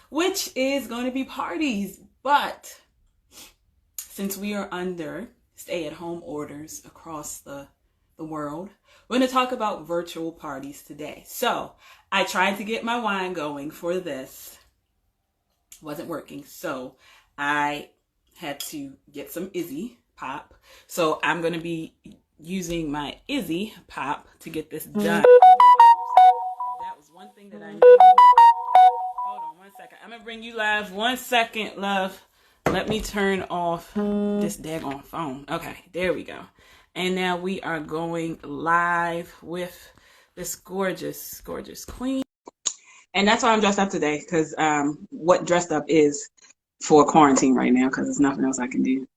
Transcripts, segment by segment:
which is going to be parties. But since we are under stay-at-home orders across the world, we're going to talk about virtual parties today. So I tried to get my wine going for this. Wasn't working. So I had to get some Izzy pop. So I'm going to be using my Izzy pop to get this done. That was one thing that I knew. Hold on one second. I'm going to bring you live. 1 second, love. Let me turn off this daggone phone. Okay, there we go. And now we are going live with this gorgeous, gorgeous queen. And that's why I'm dressed up today, because what dressed up is for quarantine right now, because there's nothing else I can do.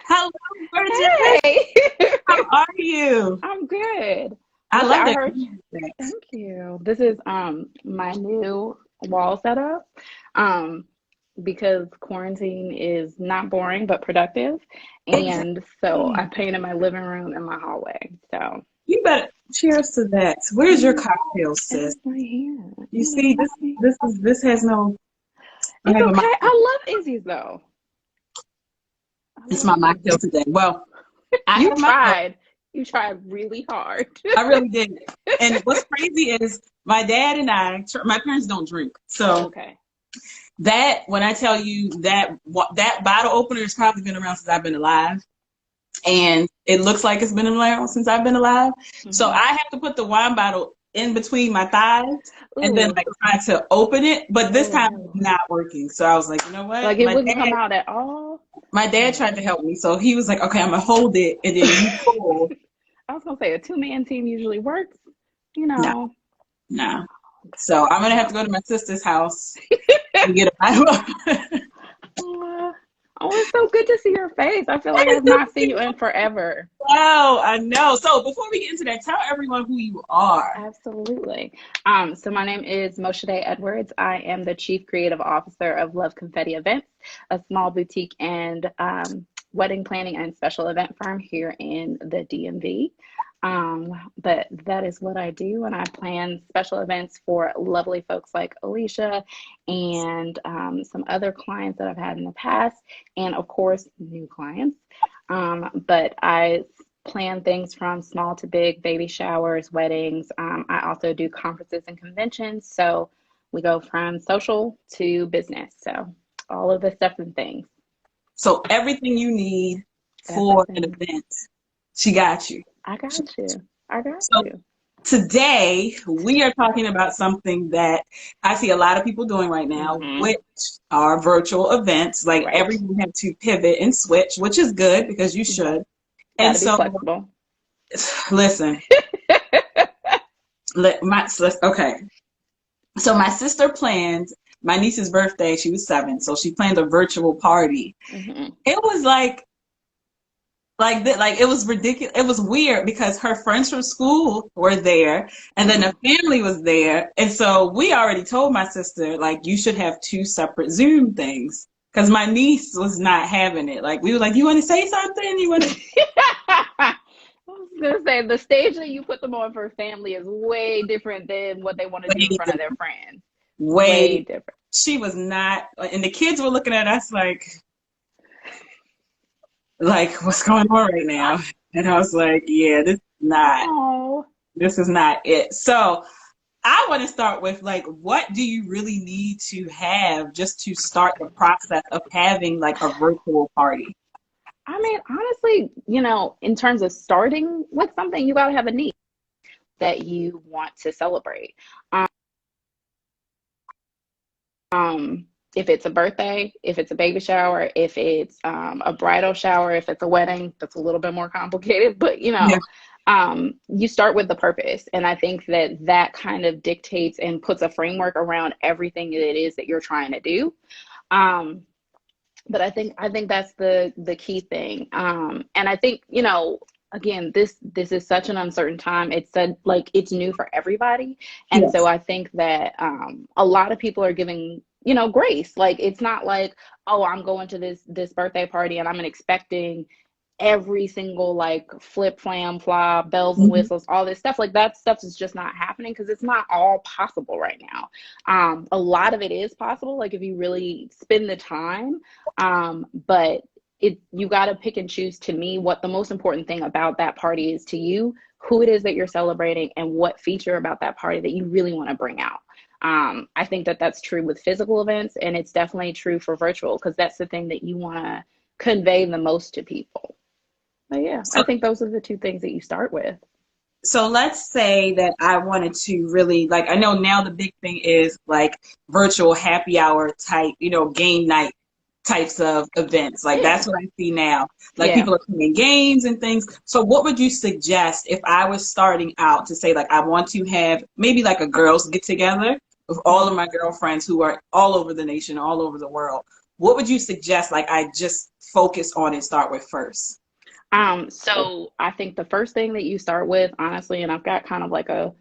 Hello, gorgeous. Hey, How are you? I'm good. I love I that. heard. Thank you. This is my new wall setup. Because quarantine is not boring but productive, and so I painted my living room and my hallway. So You better cheers to that. Where's your cocktail, sis? it's my hair. You see, this has no. I It's have a okay. mocktail. I love Izzy's though. It's my mocktail today. Well, I You have my. tried. You tried really hard. I really did. And what's crazy is my dad and my parents don't drink, so. Okay. That, when I tell you that bottle opener has probably been around since I've been alive, and it looks like it's been around since I've been alive. So I have to put the wine bottle in between my thighs and then Ooh. like try to open it, but this time Ooh. it's not working. So I was like, you know what? Like it wouldn't come out at all. My dad tried to help me, so he was like, okay, I'm gonna hold it, and then you pull. I was gonna say a two-man team usually works, you No, know. no. So I'm gonna have to go to my sister's house and get a bottle. Oh, it's so good to see your face. I feel like I've not seen you in forever. Wow, I know. So before we get into that, tell everyone who you are. Absolutely. So my name is Moshe Edwards. I am the Chief Creative Officer of Love Confetti Events, a small boutique and wedding planning and special event firm here in the DMV. But that is what I do, and I plan special events for lovely folks like Alicia and some other clients that I've had in the past, and of course, new clients. But I plan things from small to big, baby showers, weddings. I also do conferences and conventions, so we go from social to business. So all of the stuff and things. So everything you need for an Everything. event, she got you. I got you. I got So you. today we are talking about something that I see a lot of people doing right now, Mm-hmm. which are virtual events. Like Right. everyone had to pivot and switch, which is good because you should. Got And to be so, flexible. listen, okay. So my sister planned my niece's birthday. She was 7, so she planned a virtual party. Mm-hmm. It was like it was ridiculous. It was weird because her friends from school were there, and then the family was there, and so we already told my sister like you should have 2 separate Zoom things because my niece was not having it. Like we were like, you want to say something? You want to? I was gonna say the stage that you put them on for family is way different than what they want to do in front of their friends. Way Wait, different. she was not, and the kids were looking at us like what's going on right now? And I was like, yeah, Oh, this is not it. So I want to start with like, what do you really need to have just to start the process of having like a virtual party? I mean, honestly, in terms of starting with something, you gotta have a need that you want to celebrate. If it's a birthday, if it's a baby shower, if it's a bridal shower, if it's a wedding, that's a little bit more complicated, but Yeah. you start with the purpose. And I think that that kind of dictates and puts a framework around everything that it is that you're trying to do. Um, but I think that's the key thing. And I think, again, this is such an uncertain time. It's said like it's new for everybody. And so Yes. I think that a lot of people are giving, grace. Like it's not like, oh, I'm going to this birthday party and I'm expecting every single like flip, flam, flop, bells and Mhm. whistles, all this stuff. Like that stuff is just not happening because it's not all possible right now. A lot of it is possible, like if you really spend the time. But you got to pick and choose to me what the most important thing about that party is to you, who it is that you're celebrating, and what feature about that party that you really want to bring out. I think that that's true with physical events, and it's definitely true for virtual because that's the thing that you want to convey the most to people. But yeah, I So, think those are the two things that you start with. so let's say that I wanted to really like, I know now the big thing is like virtual happy hour type, game night types of events. Like Yeah. that's what I see now. Like Yeah. people are playing games and things. So what would you suggest if I was starting out to say like I want to have maybe like a girls get together with all of Mhm. my girlfriends who are all over the nation, all over the world. What would you suggest like I just focus on and start with first? So I think the first thing that you start with, honestly, and I've got kind of like a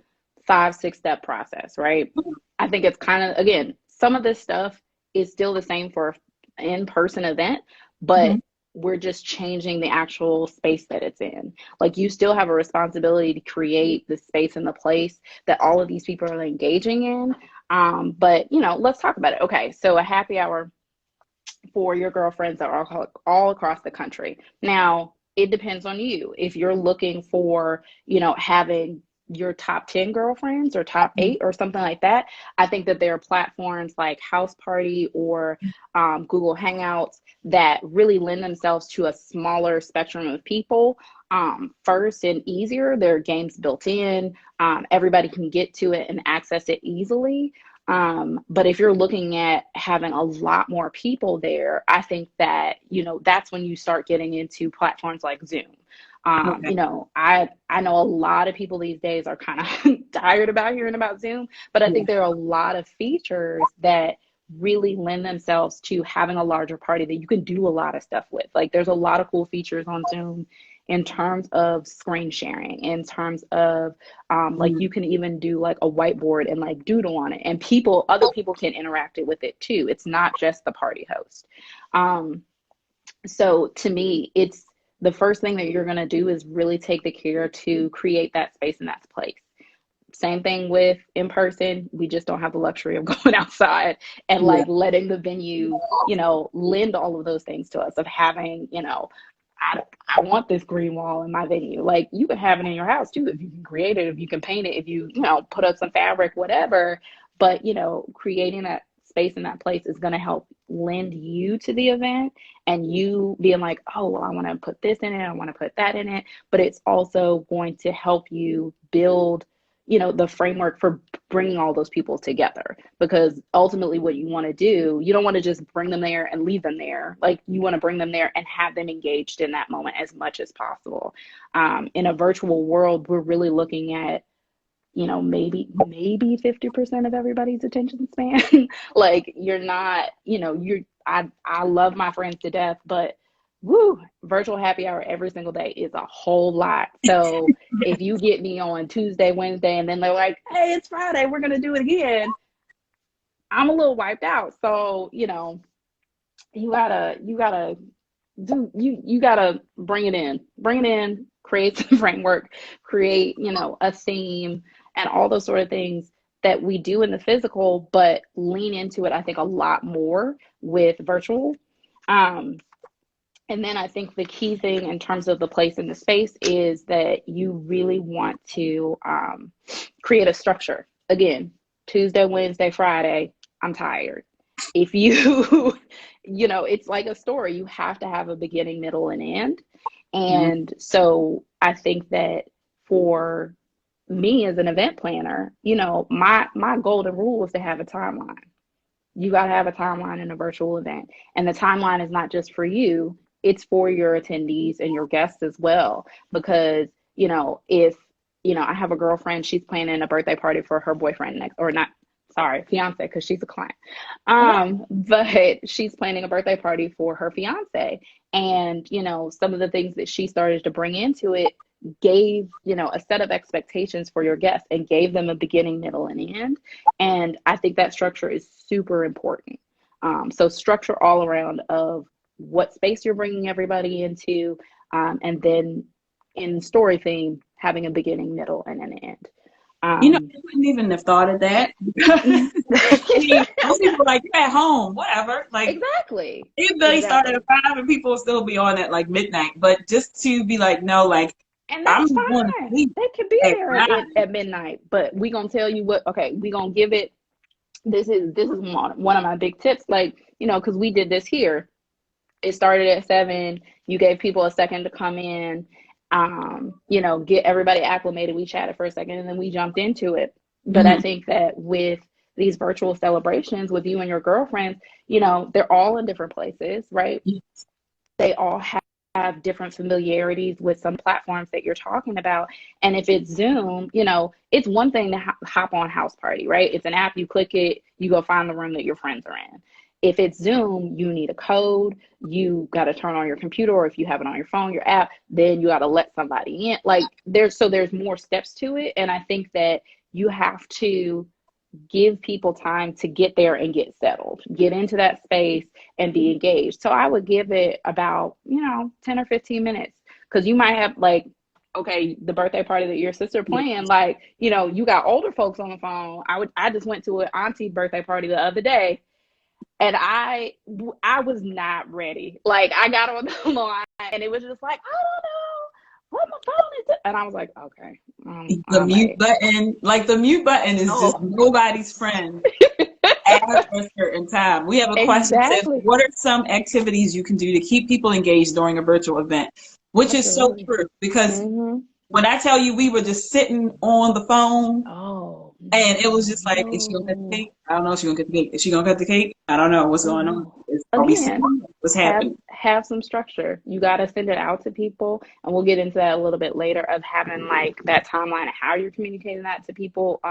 5, 6 step process, right? I think it's kind of, again, some of this stuff is still the same for an in-person event, but Mhm. we're just changing the actual space that it's in. Like you still have a responsibility to create the space and the place that all of these people are engaging in. But let's talk about it. Okay, so a happy hour for your girlfriends that are all across the country. Now, it depends on you. If you're looking for, having your top 10 girlfriends or top eight or something like that, I think that there are platforms like House Party or Google Hangouts that really lend themselves to a smaller spectrum of people. First and easier, there are games built in. Everybody can get to it and access it easily. But if you're looking at having a lot more people there, I think that, that's when you start getting into platforms like Zoom. Okay. I know a lot of people these days are kind of tired about hearing about Zoom, but I Yeah. think there are a lot of features that really lend themselves to having a larger party that you can do a lot of stuff with. Like there's a lot of cool features on Zoom in terms of screen sharing, in terms of like Mm. you can even do like a whiteboard and like doodle on it, and other people can interact with it too. It's not just the party host. Um, so to me, it's the first thing that you're going to do is really take the care to create that space and that place. Same thing with in person. We just don't have the luxury of going outside and Yeah. like letting the venue, lend all of those things to us of having, I want this green wall in my venue. Like you can have it in your house too if you can create it, if you can paint it, if you, put up some fabric, whatever. But, creating that space in that place is going to help lend you to the event and you being like, oh, well, I want to put this in it, I want to put that in it. But it's also going to help you build, the framework for bringing all those people together, because ultimately what you want to do, you don't want to just bring them there and leave them there. Like you want to bring them there and have them engaged in that moment as much as possible. In a virtual world, we're really looking at, maybe 50% of everybody's attention span. Like you're not, I love my friends to death, but woo, virtual happy hour every single day is a whole lot. So if you get me on Tuesday, Wednesday, and then they're like, hey, it's Friday, we're gonna do it again, I'm a little wiped out. So, you gotta you gotta bring it in, create some framework, create, a theme and all those sort of things that we do in the physical, but lean into it, I think, a lot more with virtual. Um, and then I think the key thing in terms of the place and the space is that you really want to create a structure. Again, Tuesday, Wednesday, Friday, I'm tired. If you, it's like a story. You have to have a beginning, middle, and end. Mhm. And so I think that for me as an event planner, my golden rule is to have a timeline. You got to have a timeline in a virtual event. And the timeline is not just for you, it's for your attendees and your guests as well. Because, if, I have a girlfriend, she's planning a birthday party for her boyfriend next, or not, sorry, fiance, because she's a client. But she's planning a birthday party for her fiance. And, some of the things that she started to bring into it gave, a set of expectations for your guests and gave them a beginning, middle, and end. And I think that structure is super important. So structure all around of what space you're bringing everybody into, And then in story theme, having a beginning, middle, and an end. You know, I wouldn't even have thought of that. I mean, most people are like, you're at home, whatever. Like, Exactly. it really started at 5 and people will still be on at like midnight. But just to be like, no, like, And I'm that's going to fine. sleep They could be at there 9. at midnight, but we gonna tell you what. Okay, we gonna give it. This is one of my big tips. Like, because we did this here. It started at 7. You gave people a second to come in, get everybody acclimated. We chatted for a second and then we jumped into it. But I think that with these virtual celebrations with you and your girlfriends, they're all in different places, right? They all have different familiarities with some platforms that you're talking about. And if it's Zoom, it's one thing to hop on House Party, right? It's an app, you click it, you go find the room that your friends are in. If it's Zoom, you need a code, you got to turn on your computer, or if you have it on your phone, your app, then you got to let somebody in. Like there's more steps to it. And I think that you have to give people time to get there and get settled, get into that space and be engaged. So I would give it about, 10 or 15 minutes, because you might have like, okay, the birthday party that your sister playing, like, you got older folks on the phone. I just went to an auntie birthday party the other day, and I was not ready. Like I got on the line and it was just like, I don't know what my phone is. And I was like, okay. The mute button, like the mute button is just nobody's friend after a certain time. We have a question that says, what are some activities you can do to keep people engaged during a virtual event? Which is so true, because when I tell you we were just sitting on the phone, and it was just like, is she gonna cut the cake? I don't know if she's gonna cut the cake. Is she gonna cut the cake? I don't know what's going on. What's happening? Have some structure. You got to send it out to people, and we'll get into that a little bit later, of having like that timeline of how you're communicating that to people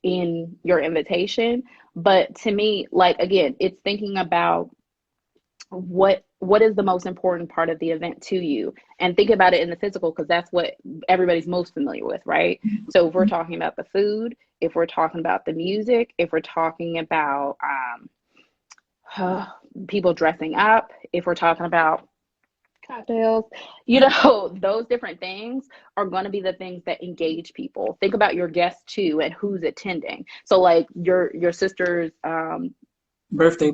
in your invitation. But to me, like, again, it's thinking about what is the most important part of the event to you, and think about it in the physical, because that's what everybody's most familiar with, right? So if we're talking about the food, if we're talking about the music, if we're talking about people dressing up, if we're talking about cocktails, those different things are going to be the things that engage people. Think about your guests too, and who's attending. So like your sister's birthday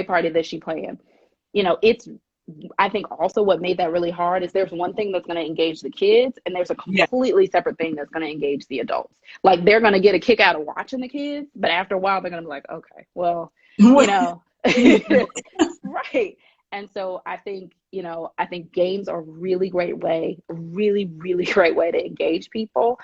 party that she planned, it's, I think also what made that really hard is there's one thing that's going to engage the kids, and there's a completely separate thing that's going to engage the adults. Like they're going to get a kick out of watching the kids, but after a while they're going to be like, okay, well, right. And so I think games are really great way to engage people.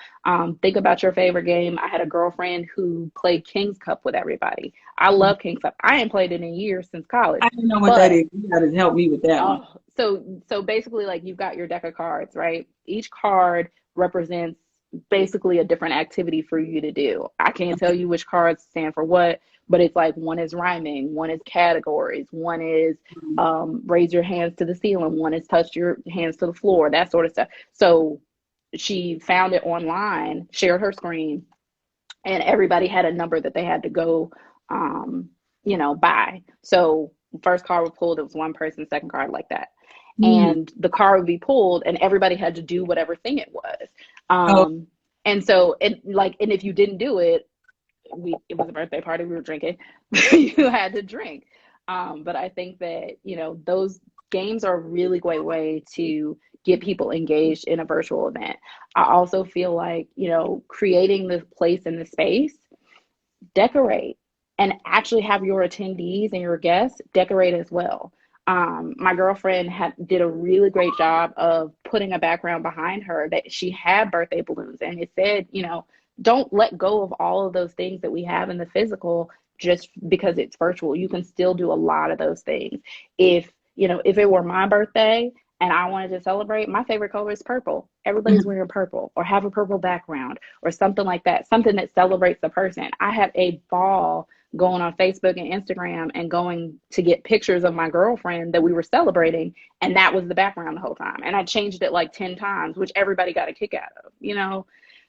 Think about your favorite game. I had a girlfriend who played King's Cup with everybody. I love King's Cup. I ain't played it in years since college. I didn't know what that is. You got to help me with that one. So basically, like, you've got your deck of cards, right? Each card represents basically a different activity for you to do. I can't tell you which cards stand for what, but it's like one is rhyming, one is categories, one is raise your hands to the ceiling, one is touch your hands to the floor, that sort of stuff. So she found it online, shared her screen, and everybody had a number that they had to go by. So first card was pulled, it was one person, second card, like that. And the card would be pulled and everybody had to do whatever thing it was. And so and if you didn't do it, it was a birthday party, we were drinking, you had to drink. But I think that, those games are a really great way to get people engaged in a virtual event. I also feel like, creating the place and the space, decorate, and actually have your attendees and your guests decorate as well. My girlfriend did a really great job of putting a background behind her that she had birthday balloons, and it said, don't let go of all of those things that we have in the physical just because it's virtual. You can still do a lot of those things. If it were my birthday and I wanted to celebrate, my favorite color is purple. Everybody's wearing purple, or have a purple background or something like that, something that celebrates the person. I had a ball going on Facebook and Instagram and going to get pictures of my girlfriend that we were celebrating, and that was the background the whole time. And I changed it like 10 times, which everybody got a kick out of,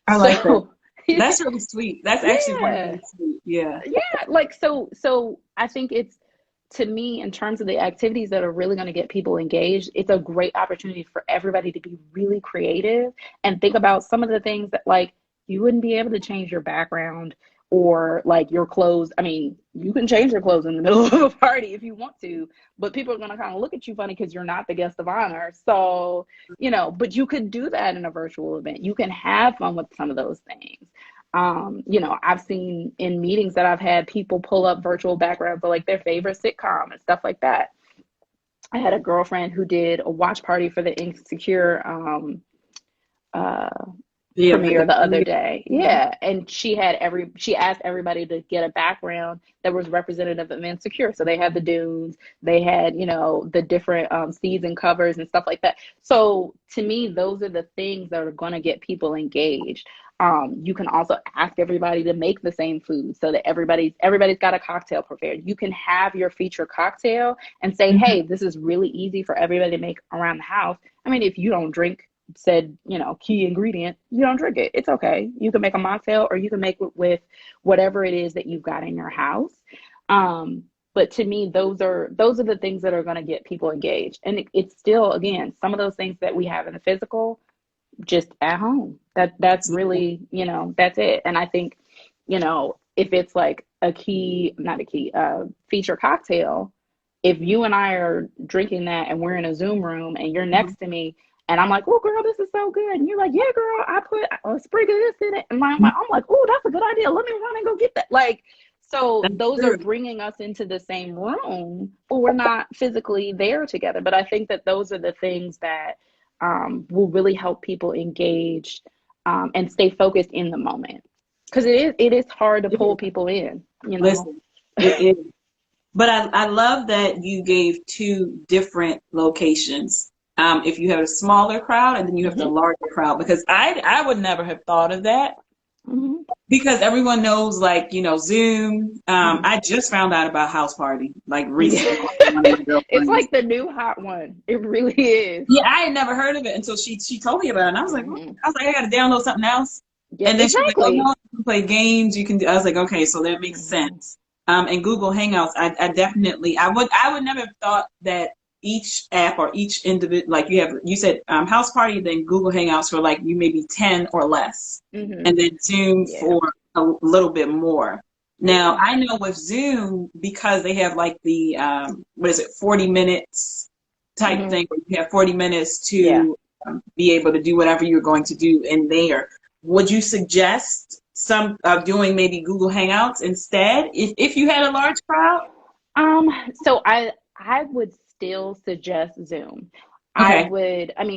I like that. That's really sweet. That's actually really sweet. Yeah. Yeah. Like, so I think it's, to me, in terms of the activities that are really going to get people engaged, it's a great opportunity for everybody to be really creative and think about some of the things that, like, you wouldn't be able to change your background or like your clothes. I mean, you can change your clothes in the middle of a party if you want to, but people are going to kind of look at you funny because you're not the guest of honor. So, but you could do that in a virtual event. You can have fun with some of those things. I've seen in meetings that I've had people pull up virtual backgrounds for like their favorite sitcom and stuff like that. I had a girlfriend who did a watch party for the Insecure premiere the other day. Yeah. And she asked everybody to get a background that was representative of Insecure. So they had the dunes, they had, the different season covers and stuff like that. So to me, those are the things that are going to get people engaged. You can also ask everybody to make the same food so that everybody's got a cocktail prepared. You can have your feature cocktail and say, hey, this is really easy for everybody to make around the house. I mean, if you don't drink said, key ingredient, you don't drink it. It's okay. You can make a mocktail or you can make it with whatever it is that you've got in your house. But to me, those are the things that are going to get people engaged. And it's still, again, some of those things that we have in the physical, just at home. That's really, that's it. And I think, if it's like feature cocktail, if you and I are drinking that and we're in a Zoom room and you're next to me and I'm like, oh girl, this is so good. And you're like, yeah, girl, I put a sprig of this in it. And I'm like, oh, that's a good idea. Let me run and go get that. Like, so those are bringing us into the same room, but we're not physically there together. But I think that those are the things that will really help people engage and stay focused in the moment. Because it is hard to pull people in, Listen, it is. But I love that you gave two different locations. If you have a smaller crowd and then you have the larger crowd, because I would never have thought of that. Because everyone knows, like, Zoom. I just found out about House Party, like, recently. It's like the new hot one. It really is. Yeah, I had never heard of it until she told me about it, and I was like, I got to download something else. Yeah, and then she was like, oh no, you can play games. You can do. I was like, okay, so that makes sense. And Google Hangouts, I definitely, I would never have thought that each app or each individual, like you said House Party, then Google Hangouts for like you maybe 10 or less, and then Zoom for a little bit more. Now I know with Zoom, because they have like the 40 minutes type thing, where you have 40 minutes to be able to do whatever you're going to do in there. Would you suggest some doing maybe Google Hangouts instead if you had a large crowd? So I would still suggest Zoom. Okay.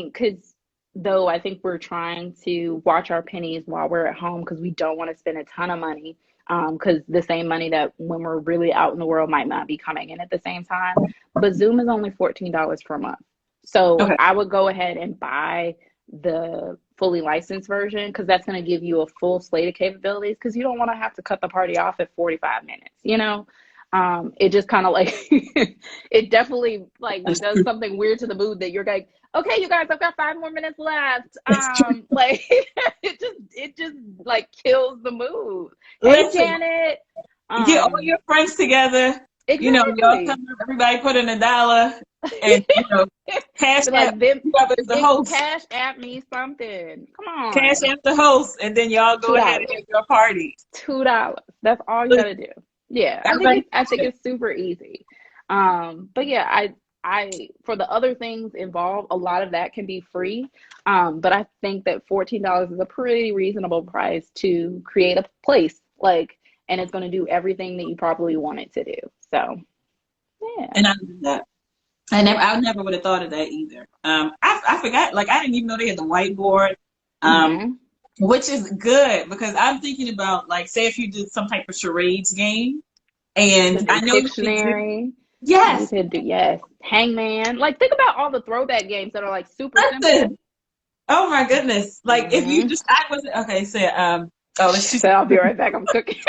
Because though I think we're trying to watch our pennies while we're at home because we don't want to spend a ton of money, because the same money that when we're really out in the world might not be coming in at the same time. But Zoom is only $14 per month. So I would go ahead and buy the fully licensed version because that's going to give you a full slate of capabilities because you don't want to have to cut the party off at 45 minutes, it just kind of like it definitely like does something weird to the mood that you're like, okay, you guys, I've got 5 more minutes left. Like it just like kills the mood. Hey, Janet, get all your friends together. Exactly. Y'all come, everybody put in $1 and cash like app whoever's the host. Cash app me something. Come on. Cash app the host, and then y'all go ahead and have your party. $2. That's all you gotta do. Yeah, I think it's super easy. But yeah, I for the other things involved, a lot of that can be free. But I think that $14 is a pretty reasonable price to create a place, and it's going to do everything that you probably want it to do. So, yeah. And I did that. I never would have thought of that either. I forgot, like, I didn't even know they had the whiteboard. Which is good because I'm thinking about, like, say if you did some type of charades game, and I know dictionary. Yes. You could do, yes. Hangman. Like, think about all the throwback games that are like super simple. Oh my goodness! Like if you just, I wasn't okay. So I'll be right back. I'm cooking.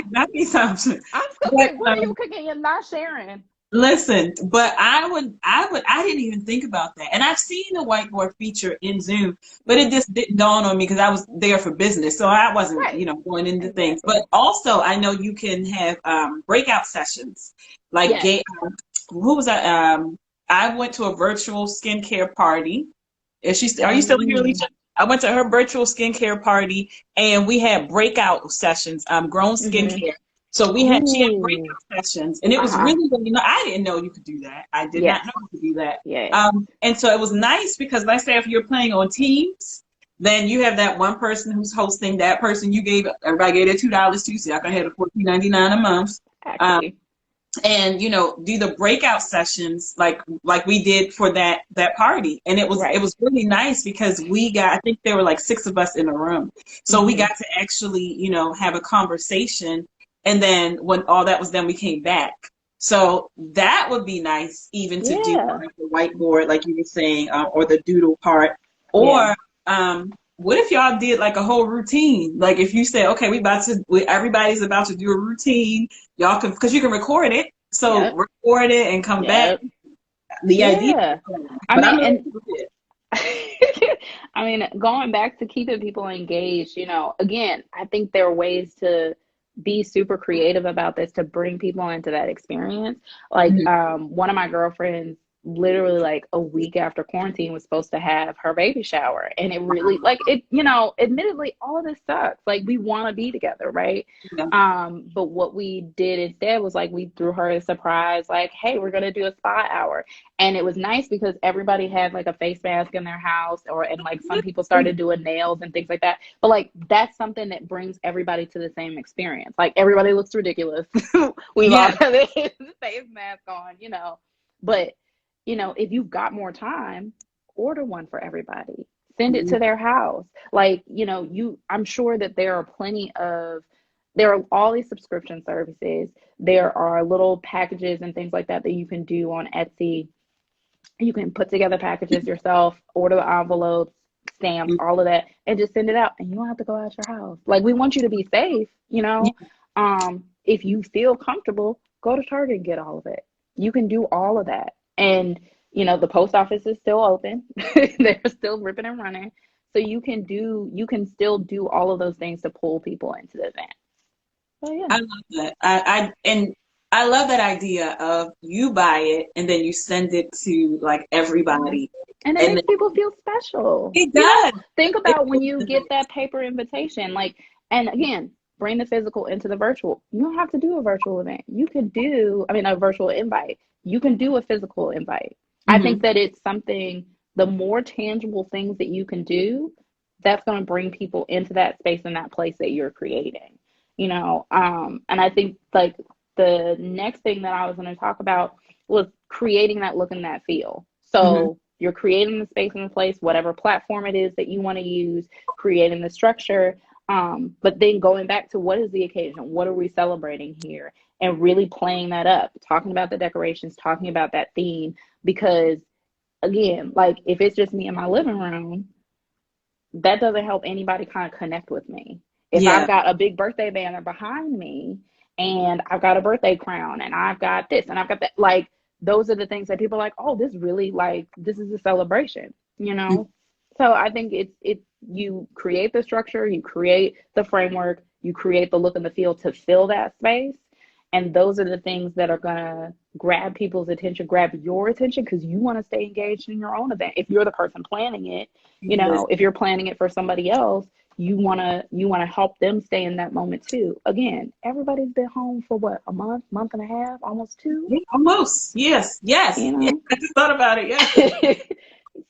Not me something. I'm cooking. What are you cooking and not sharing? Listen, but I didn't even think about that. And I've seen the whiteboard feature in Zoom, but it just didn't dawn on me because I was there for business. So I wasn't, Right. going into things. Exactly. But also I know you can have breakout sessions. Like Yes. who was that? I went to a virtual skincare party. Are you still here, Mm. Alicia? I went to her virtual skincare party and we had breakout sessions, grown Mm-hmm. skincare. So she had Ooh. breakout sessions and it was Uh-huh. really, really nice. I didn't know you could do that. I did not Yes. know you could do that. Yes. And so it was nice because let's say if you're playing on teams, then you have that one person who's hosting, that person everybody gave their $2 too, so I can have the $14.99 a month. Um, Exactly. and do the breakout sessions like we did for that party, and it Right. was really nice because I think there were like 6 of us in the room, so we Mm-hmm. got to actually have a conversation, and then when all that was done we came back. So that would be nice even to do Yeah. like the whiteboard like you were saying, or the doodle part, Yeah. or what if y'all did like a whole routine? Like if you said, okay, everybody's about to do a routine. Y'all can, because you can record it. So Yep. record it and come back. Yep. The idea, Yeah. I but I mean, don't know and what people did. I mean, going back to keeping people engaged, again, I think there are ways to be super creative about this to bring people into that experience. Like, Mhm. one of my girlfriends, literally like a week after quarantine, was supposed to have her baby shower. And it really, like, admittedly, all of this sucks. Like, we want to be together, right? Yeah. But what we did instead was like, we threw her a surprise, like, hey, we're going to do a spa hour. And it was nice because everybody had like a face mask in their house, and like some people started doing nails and things like that. But like that's something that brings everybody to the same experience. Like everybody looks ridiculous. We've all Yeah. got a face mask on. But if you've got more time, order one for everybody. Send it Mhm. to their house. Like, I'm sure that there are all these subscription services. There are little packages and things like that you can do on Etsy. You can put together packages yourself, order the envelopes, stamps, all of that, and just send it out. And you don't have to go out your house. Like, we want you to be safe. If you feel comfortable, go to Target and get all of it. You can do all of that. And, the post office is still open. They're still ripping and running. So you can still do all of those things to pull people into the event. So yeah. I love that. And I love that idea of you buy it and then you send it to like Mhm. everybody, And it and then makes people feel special. it does. Think It about when really you get does. that paper invitation, like, and again, bring the physical into the virtual. You don't have to do a virtual event. You can do, I mean, a virtual invite. You can do a physical invite. I think Mhm. that it's something, the more tangible things that you can do, that's going to bring people into that space and that place that you're creating. And I think like the next thing that I was going to talk about was creating that look and that feel. Mhm. So you're creating the space and the place, whatever platform it is that you want to use, creating the structure. But then going back to what is the occasion? What are we celebrating here? And really playing that up, talking about the decorations, talking about that theme. Because again, like if it's just me in my living room, that doesn't help anybody kind of connect with me. If I've Yeah. got a big birthday banner behind me and I've got a birthday crown and I've got this and I've got that, like those are the things that people are like, oh, this really like this is a celebration. So I think it's you create the structure, you create the framework, you create the look and the feel to fill that space. And those are the things that are gonna grab people's attention, grab your attention because you want to stay engaged in your own event. If you're the person planning it, Yes. if you're planning it for somebody else, you want to help them stay in that moment too. Again, everybody's been home for what, a month and a half, almost two, Yeah, almost. Yes. Yes. you Yeah. know. I just thought about it. Yes.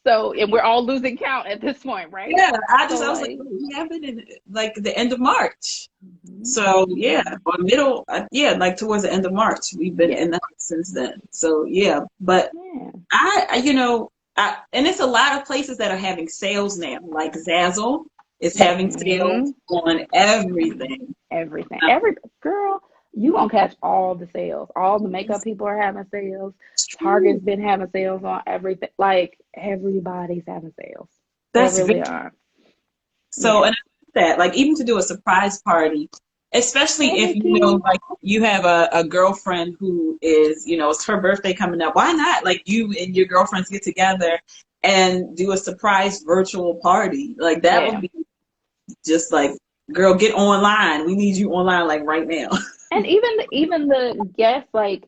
So, and we're all losing count at this point, right? Yeah. So I was like, like, we have it in like the end of March. mhm, So yeah, mhm. or middle, yeah, like towards the end of March. We've been Yes, in the house since then. So yeah, but yeah. and it's a lot of places that are having sales now. Like Zazzle is having sales Hmm. on everything. Everything, Um, every girl, you gonna catch all the sales. All the makeup it's people are having sales. true. Target's been having sales on everything. Like everybody's having sales. They That's really very are. so, Yeah. and I like that. Like even to do a surprise party. Especially Hey, if Nikki. like you have a girlfriend who is, it's her birthday coming up. Why not? Like you and your girlfriends get together and do a surprise virtual party. Like that would Yeah. be just like, girl, get online. We need you online like right now. And even the guests, like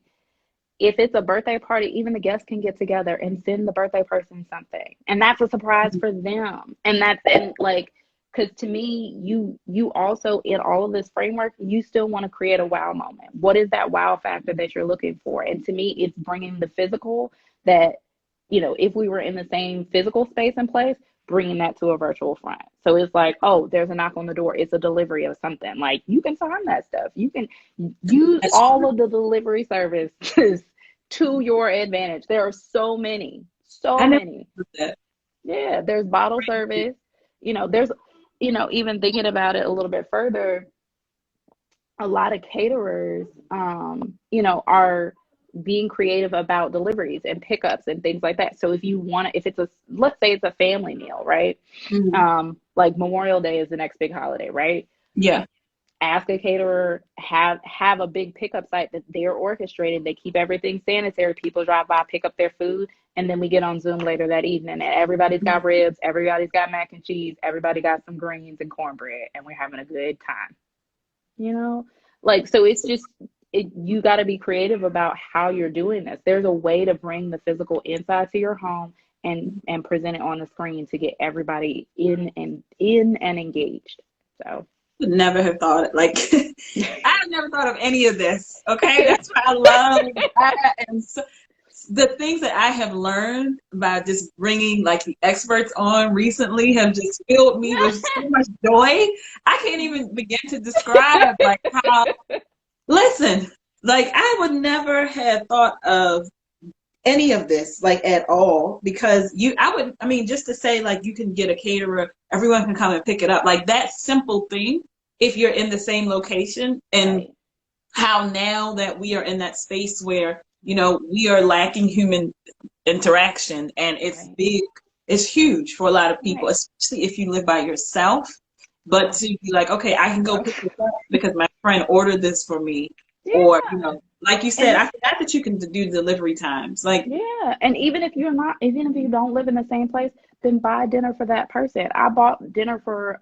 if it's a birthday party, even the guests can get together and send the birthday person something. And that's a surprise for them. And like because to me, you also in all of this framework, you still want to create a wow moment. What is that wow factor that you're looking for? And to me, it's bringing the physical that, if we were in the same physical space and place, bringing that to a virtual front. So it's like, oh, there's a knock on the door. It's a delivery of something. Like you can time that stuff. You can use That's all of the delivery services to your advantage. There are so many, I so never many. did that. Yeah, there's bottle service. There's, even thinking about it a little bit further, a lot of caterers, are being creative about deliveries and pickups and things like that. So if you want to, if it's let's say it's a family meal, right? Mhm. Like Memorial Day is the next big holiday, right? Yeah. Ask a caterer, have a big pickup site that they're orchestrating. They keep everything sanitary. People drive by, pick up their food, and then we get on Zoom later that evening, and everybody's got ribs, everybody's got mac and cheese, everybody got some greens and cornbread, and we're having a good time. You know, like so it's just you got to be creative about how you're doing this. There's a way to bring the physical inside to your home and present it on the screen to get everybody in and engaged. So. Would never have thought it. Like I have never thought of any of this. Okay, that's what I love. I am so, the things that I have learned by just bringing like the experts on recently have just filled me with so much joy. I can't even begin to describe like how. Listen, like I would never have thought of any of this like at all because I mean just to say like you can get a caterer, everyone can come and pick it up, like that simple thing if you're in the same location. And Right. how now that we are in that space where we are lacking human interaction, and it's Right. big, it's huge for a lot of people, Right. especially if you live by yourself. But Yeah. to be like, okay, I can go pick this up because my friend ordered this for me, or Yeah. like you said, And I forgot that you can do delivery times. Like, yeah. And even if you don't live in the same place, then buy dinner for that person. I bought dinner for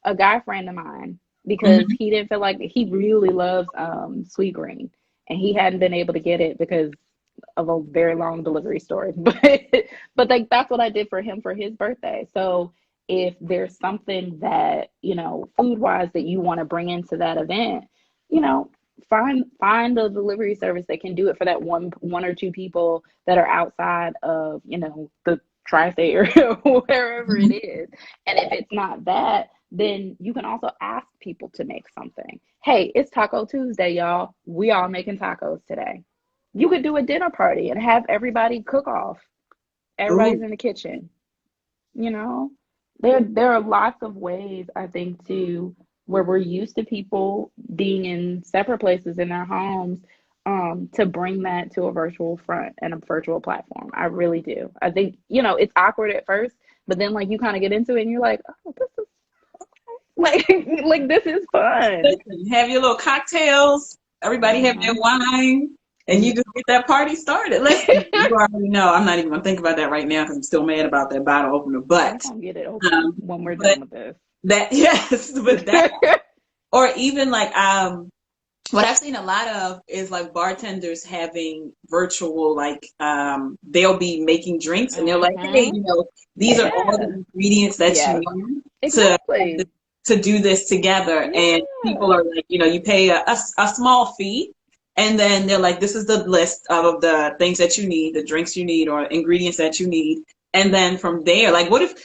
a guy friend of mine because mhm. he didn't feel like he really loves sweet green and he hadn't been able to get it because of a very long delivery story. But like that's what I did for him for his birthday. So if there's something that, food wise that you want to bring into that event, you know, find a delivery service that can do it for that one or two people that are outside of, the tri-state area, wherever it Mhm. is. And if it's not that, then you can also ask people to make something. Hey, it's Taco Tuesday, y'all. We all making tacos today. You could do a dinner party and have everybody cook off. Everybody's Ooh. in the kitchen. You know, there are lots of ways I think to where we're used to people being in separate places in their homes, to bring that to a virtual front and a virtual platform. I really do. I think, it's awkward at first, but then like you kind of get into it and you're like, oh, this is like like this is fun. Listen, have your little cocktails, everybody have their Hmm. wine, and you just get that party started. Listen, you already know I'm not even gonna think about that right now because I'm still mad about that bottle opener. We're But gonna get it open when we're but done with this. that yes, but that, or even like what I've seen a lot of is like bartenders having virtual, like they'll be making drinks and they're like, hey, Hmm. these are all the Yeah. ingredients that you Yes. need to Exactly. to do this together. And people Yeah. are like, you pay a small fee, and then they're like, this is the list of the things that you need, the drinks you need, or ingredients that you need. And then from there, like, what if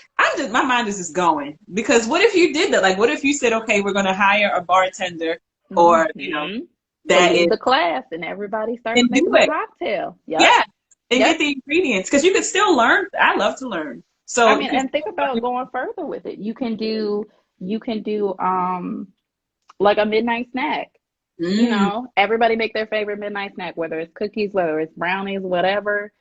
my mind is just going, because what if you did that? Like, what if you said, okay, we're going to hire a bartender, or, Hmm. To that is, lead the class and everybody starts and do making a it. cocktail. Yep. Yeah. And get Yep. the ingredients, because you could still learn. I love to learn. I So you mean, can and think still about learn. going further with it. You can do like a midnight snack. Mm, Everybody make their favorite midnight snack, whether it's cookies, whether it's brownies, whatever.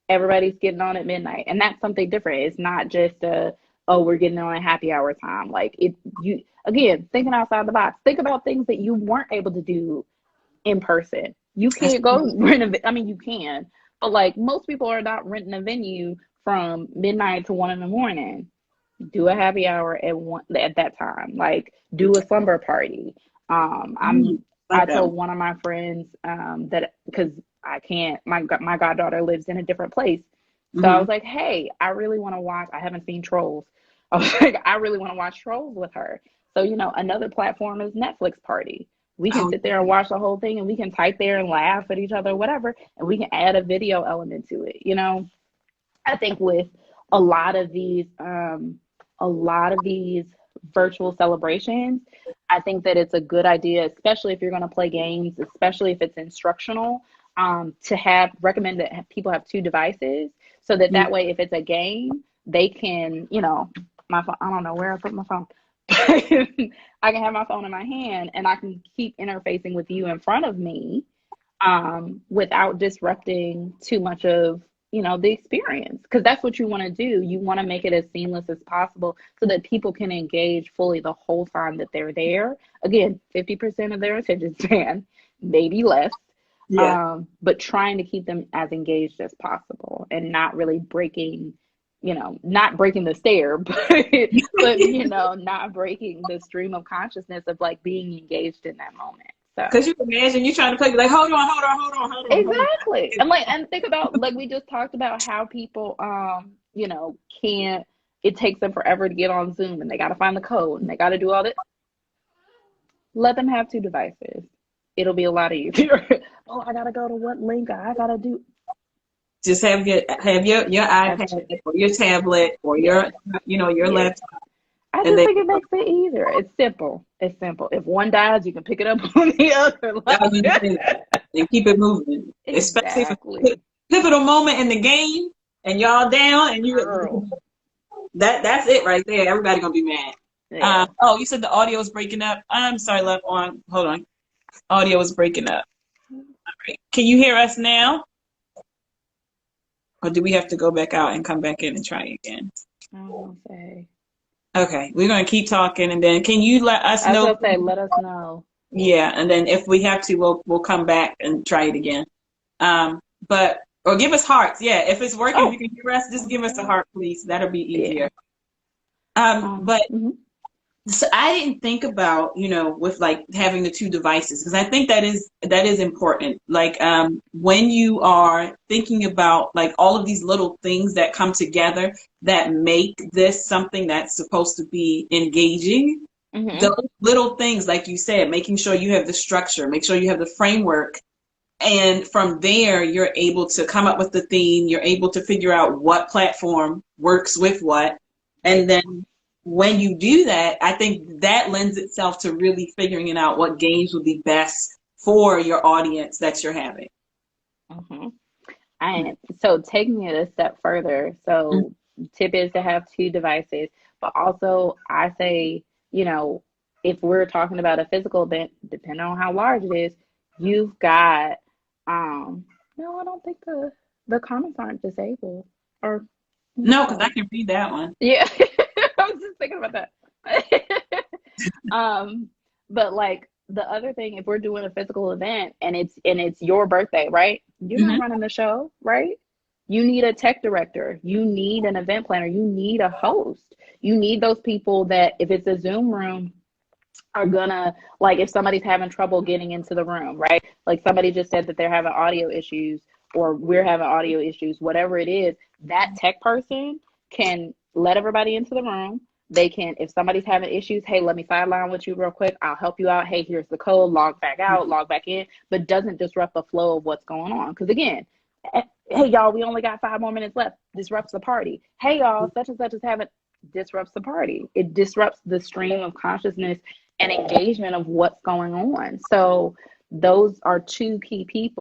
Everybody's getting on at midnight, and that's something different. It's not just a oh, we're getting on a happy hour time. Like you again, thinking outside the box. Think about things that you weren't able to do in person. You can't go rent I mean, you can, but like most people are not renting a venue from midnight to 1 in the morning. Do a happy hour at that time. Like do a slumber party. Mm, I like that told one. one of my friends that because I can't, my goddaughter lives in a different place, so I Mm-hmm. was like, hey, I really want to watch. I haven't seen Trolls. I was like, I really want to watch Trolls with her. So another platform is Netflix Party. We can Oh, sit there and watch the whole thing, and we can type there and laugh at each other, whatever, and we can add a video element to it. I think with a lot of these a lot of these virtual celebrations, I think that it's a good idea, especially if you're going to play games, especially if it's instructional, to have recommend that people have two devices so that mm, that way if it's a game, they can, my phone, I don't know where I put my phone. I can have my phone in my hand and I can keep interfacing with you in front of me without disrupting too much of the experience, because that's what you want to do. You want to make it as seamless as possible so that people can engage fully the whole time that they're there. Again, 50% of their attention span, maybe less, yeah. but trying to keep them as engaged as possible and not really breaking, not breaking the stare, but not breaking the stream of consciousness of like being engaged in that moment. So Because you imagine you trying to play, like, hold on, hold on, hold on, hold on, hold exactly. on. And think about, like we just talked about, how people can't, it takes them forever to get on Zoom and they got to find the code and they got to do all that. Let them have two devices. It'll be a lot easier. Oh, I got to go to what link? I got to do. Just have your Have iPad to, or your tablet or yes, your yes. laptop, I and just then think it makes it easier. It's simple. It's simple. If one dies, you can pick it up on the other. I was gonna Like, say that, and keep it moving, especially if it's a exactly. pivotal moment in the game and y'all down and Girl. that's it right there. Everybody gonna be mad. Yeah. Oh, you said the audio is breaking up. I'm sorry, love on. Hold on, audio is breaking up. Right. Can you hear us now, or do we have to go back out and come back in and try again? I was gonna say. Okay, we're gonna keep talking, and then can you let us I was know? gonna say, let us know. Yeah, and then if we have to, we'll come back and try it again. But or give us hearts. Yeah, if it's working, if you Oh, can hear us, just give us a okay. heart, please. That'll be Yeah. easier. But Mhm. so I didn't think about, with like having the two devices because I think that is important. Like when you are thinking about like all of these little things that come together that make this something that's supposed to be engaging, Mhm. those little things, like you said, making sure you have the structure, make sure you have the framework, and from there you're able to come up with the theme, you're able to figure out what platform works with what, and Right. then when you do that, I think that lends itself to really figuring it out what games would be best for your audience that you're having. Mhm. And so taking it a step further, so tip is to have two devices, but also I say, if we're talking about a physical event, depending on how large it is, you've got no, I don't think the comments aren't disabled. Or No, because no. I can read that one. Yeah. I was just thinking about that. Um, but like the other thing, if we're doing a physical event and it's your birthday, right? You're not Hmm. running the show, right? You need a tech director, you need an event planner, you need a host. You need those people that if it's a Zoom room are gonna, like, if somebody's having trouble getting into the room, right? Like somebody just said that they're having audio issues or we're having audio issues, whatever it is, that tech person can let everybody into the room. They can, if somebody's having issues, hey, let me sideline with you real quick. I'll help you out. Hey, here's the code, log back out, log back in, but doesn't disrupt the flow of what's going on. Because again, hey, y'all, we only got 5 more minutes left. Disrupts the party. Hey, y'all, such and such is having, disrupts the party. It disrupts the stream of consciousness and engagement of what's going on. So those are two key people